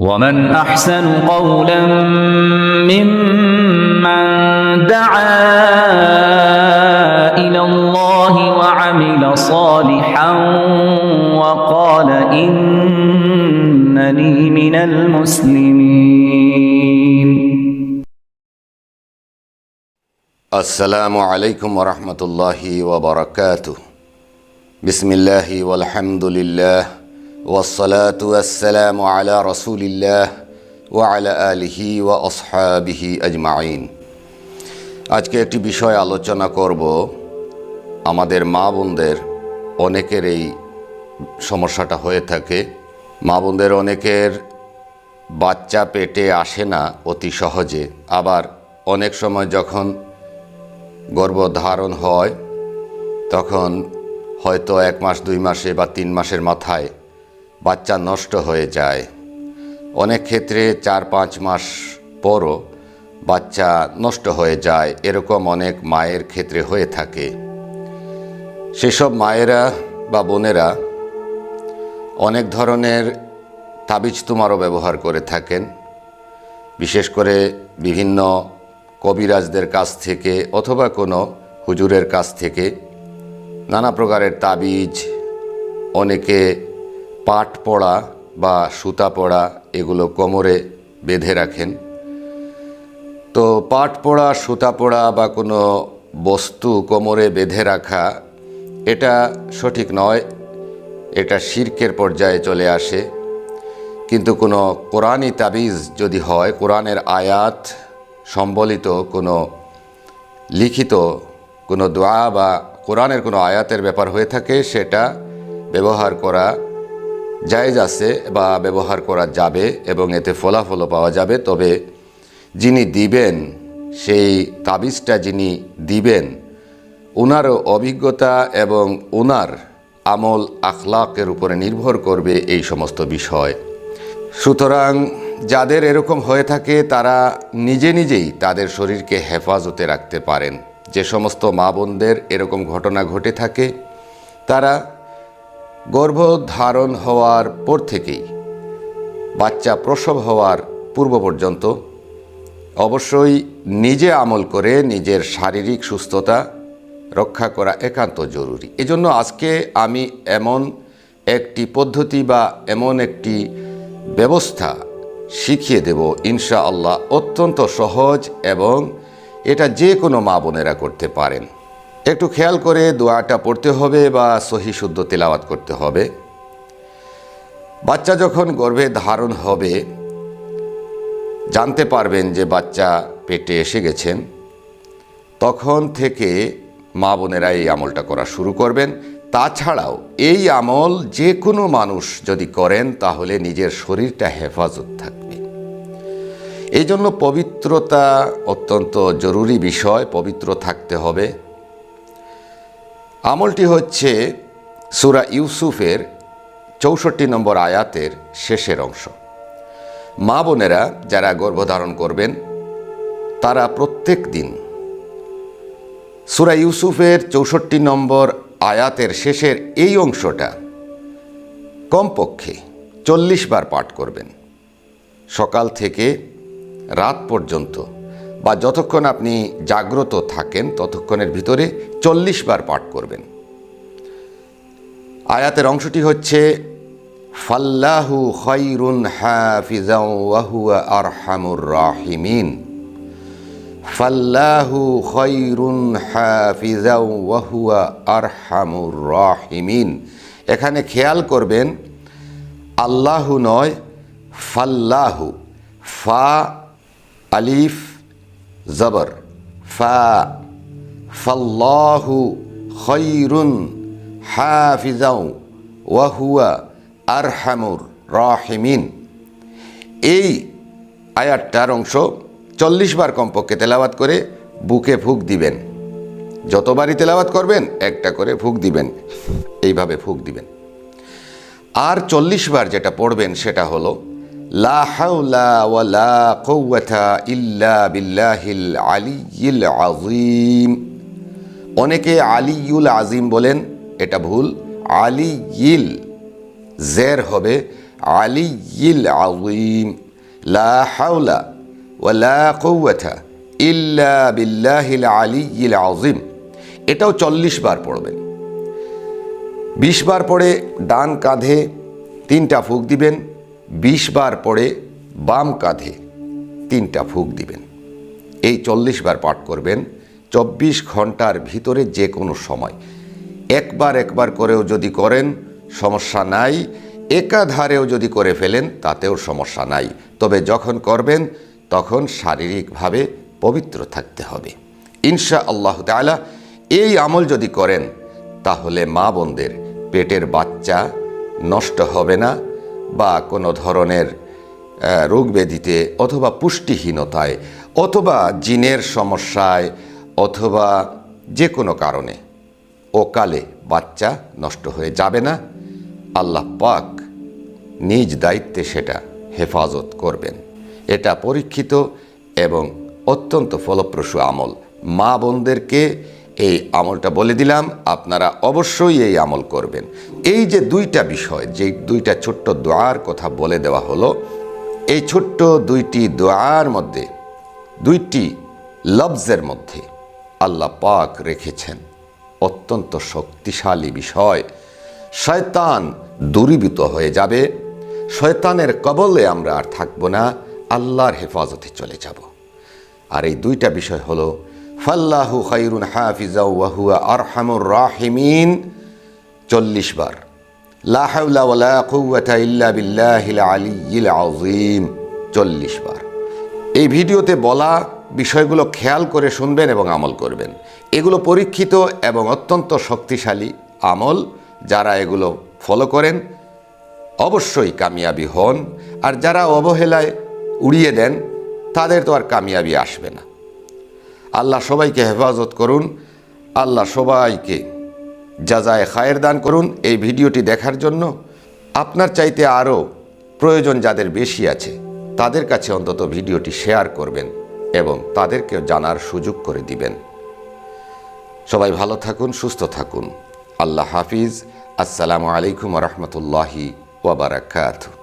ومن أحسن قولا ممن دعا إلى الله وعمل صالحا وقال إنني من المسلمين. السلام عليكم ورحمة الله وبركاته. بسم الله والحمد لله والصلاة والسلام على رسول الله وعلى آله وأصحابه أجمعين. আজকে একটি বিষয় আলোচনা করব। আমাদের মা বোনদের অনেকের এই সমস্যাটা হয়ে থাকে। মা বোনদের অনেকের বাচ্চা পেটে আসে না অতি সহজে, আবার অনেক সময় যখন গর্ভধারণ হয় তখন হয়তো 1 মাস 2 মাসে বা 3 মাসের মাথায় বাচ্চা নষ্ট হয়ে যায়। অনেক ক্ষেত্রে 4-5 মাস পরও বাচ্চা নষ্ট হয়ে যায়। এরকম অনেক মায়ের ক্ষেত্রে হয়ে থাকে। সেসব মায়েরা বা বোনেরা অনেক ধরনের তাবিজ তুমারও ব্যবহার করে থাকেন, বিশেষ করে বিভিন্ন কবিরাজদের কাছ থেকে অথবা কোনো হুজুরের কাছ থেকে নানা প্রকারের তাবিজ, অনেকে পাট পড়া বা সুতা পড়া এগুলো কোমরে বেঁধে রাখেন। তো পাট পড়া, সুতা পড়া বা কোনো বস্তু কোমরে বেঁধে রাখা এটা সঠিক নয়, এটা শিরকের পর্যায়ে চলে আসে। কিন্তু কোনো কোরআনি তাবিজ যদি হয়, কোরআনের আয়াত সম্বলিত কোনো লিখিত কোনো দোয়া বা কোরআনের কোনো আয়াতের ব্যাপার হয়ে থাকে, সেটা ব্যবহার করা জায়েজ আছে বা ব্যবহার করা যাবে এবং এতে ফলাফলও পাওয়া যাবে। তবে যিনি দিবেন, সেই তাবিজটা যিনি দিবেন, ওনারও অভিজ্ঞতা এবং ওনার আমল আখলাকের উপরে নির্ভর করবে এই সমস্ত বিষয়। সুতরাং যাদের এরকম হয়ে থাকে তারা নিজে নিজেই তাদের শরীরকে হেফাজতে রাখতে পারেন। যে সমস্ত মা বোনদের এরকম ঘটনা ঘটে থাকে তারা গর্ভধারণ হওয়ার পর থেকেই বাচ্চা প্রসব হওয়ার পূর্ব পর্যন্ত অবশ্যই নিজে আমল করে নিজের শারীরিক সুস্থতা রক্ষা করা একান্ত জরুরি। এজন্য আজকে আমি এমন একটি পদ্ধতি বা এমন একটি ব্যবস্থা শিখিয়ে দেব ইনশাআল্লাহ, অত্যন্ত সহজ এবং এটা যে কোনো মা বোনেরা করতে পারেন। একটু খেয়াল করে দোয়াটা পড়তে হবে বা সহি শুদ্ধ তেলাওয়াত করতে হবে। বাচ্চা যখন গর্ভে ধারণ হবে জানতে পারবেন যে বাচ্চা পেটে এসে গেছেন, তখন থেকে মা বোনেরা এই আমলটা করা শুরু করবেন। তাছাড়াও এই আমল যে কোনো মানুষ যদি করেন তাহলে নিজের শরীরটা হেফাজত থাকবে। এই জন্য পবিত্রতা অত্যন্ত জরুরি বিষয়, পবিত্র থাকতে হবে। আমলটি হচ্ছে সূরা ইউসুফের 64 নম্বর আয়াতের শেষের অংশ। মা বোনেরা যারা গর্ভধারণ করবেন তারা প্রত্যেক দিন সূরা ইউসুফের 64 নম্বর আয়াতের শেষের এই অংশটা কমপক্ষে 40 বার পাঠ করবেন। সকাল থেকে রাত পর্যন্ত বা যতক্ষণ আপনি জাগ্রত থাকেন ততক্ষণের ভিতরে 40 বার পাঠ করবেন। আয়াতের অংশটি হচ্ছে ফাল্লাহু খায়রুন হাফিজাও ওয়া হুয়া আরহামুর রাহিমিন। ফাল্লাহু খায়রুন হাফিজাও ওয়া হুয়া আরহামুর রাহিমিন। এখানে খেয়াল করবেন আল্লাহু নয়, ফাল্লাহু, ফা আলিফ জবর ফা, ফাল্লাহু খায়রুন হাফিজাও ওয়া হুয়া আরহামুর রাহিমিন। এই আয়াতটার অংশ 40 বার কমপক্ষে তেলাওয়াত করে বুকে ফুঁক দিবেন। যতবারই তেলাওয়াত করবেন একটা করে ফুঁক দিবেন, এইভাবে ফুঁক দিবেন। আর 40 বার যেটা পড়বেন সেটা হলো লা হাওলা ওয়া লা কুওয়াতা ইল্লা বিল্লাহিল আলিয়্যিল আযীম। অনেকে আলিয়ুল আজিম বলেন, এটা ভুল। আলিয়িল, জের হবে আলিয়্যিল আযীম লা হাওলা ওয়ালা কুওয়াতা ইল্লা বিল্লাহিল আলিয়্যিল আযীম। এটাও 40 বার পড়বেন। 20 বার পড়ে ডান কাঁধে 3টা ফুঁক দিবেন, 20 বার পড়ে বাম কাঁধে 3টা ফুঁক দিবেন। এই 40 বার পাঠ করবেন 24 ঘন্টার ভিতরে যে কোনো সময়। একবার করেও যদি করেন সমস্যা নাই, একাধারেও যদি করে ফেলেন তাতেও সমস্যা নাই। তবে যখন করবেন তখন শারীরিকভাবে পবিত্র থাকতে হবে। ইনশাআল্লাহ তাআলা এই আমল যদি করেন তাহলে মা বোনদের পেটের বাচ্চা নষ্ট হবে না, বা কোনো ধরনের রোগ ব্যাধিতে অথবা পুষ্টিহীনতায় অথবা জিনের সমস্যায় অথবা যে কোনো কারণে অকালে বাচ্চা নষ্ট হয়ে যাবে না। আল্লাহ পাক নিজ দায়িত্বে সেটা হেফাজত করবেন। এটা পরীক্ষিত এবং অত্যন্ত ফলপ্রসূ আমল। মা বোনদেরকে এই আমলটা বলে দিলাম, আপনারা অবশ্যই এই আমল করবেন। এই যে 2টা বিষয়, যে 2টা ছোট্ট দোয়ার কথা বলে দেওয়া হলো, এই ছোট্ট 2টি দোয়ার মধ্যে 2টি লফজের মধ্যে আল্লাহ পাক রেখেছেন অত্যন্ত শক্তিশালী বিষয়। শয়তান দূরীভূত হয়ে যাবে, শয়তানের কবলে আমরা আর থাকবো না, আল্লাহর হেফাজতে চলে যাব। আর এই 2টা বিষয় হলো ফাল্লাহু খায়রুন হাফিজা ওয়া হুয়া আরহামুর রাহিমিন 40 বার, লা হাওলা ওয়ালা কুওয়াতা ইল্লা বিল্লাহিল আলিয়্যিল আযীম 40 বার। এই ভিডিওতে বলা বিষয়গুলো খেয়াল করে শুনবেন এবং আমল করবেন। এগুলো পরীক্ষিত এবং অত্যন্ত শক্তিশালী আমল। যারা এগুলো ফলো করেন অবশ্যই কামিয়াবি হন, আর যারা অবহেলায় উড়িয়ে দেন তাদের তো আর কামিয়াবি আসবে না। আল্লাহ সবাইকে হেফাজত করুন, আল্লাহ সবাইকে জাযায়ে খায়ের দান করুন। এই ভিডিওটি দেখার জন্য আপনার চাইতে আরও প্রয়োজন যাদের বেশি আছে তাদের কাছে অন্তত ভিডিওটি শেয়ার করবেন এবং তাদেরকেও জানার সুযোগ করে দিবেন। সবাই ভালো থাকুন, সুস্থ থাকুন। আল্লাহ হাফিজ। আসসালামু আলাইকুম ওয়া রাহমাতুল্লাহি ওয়া বারাকাতুহু।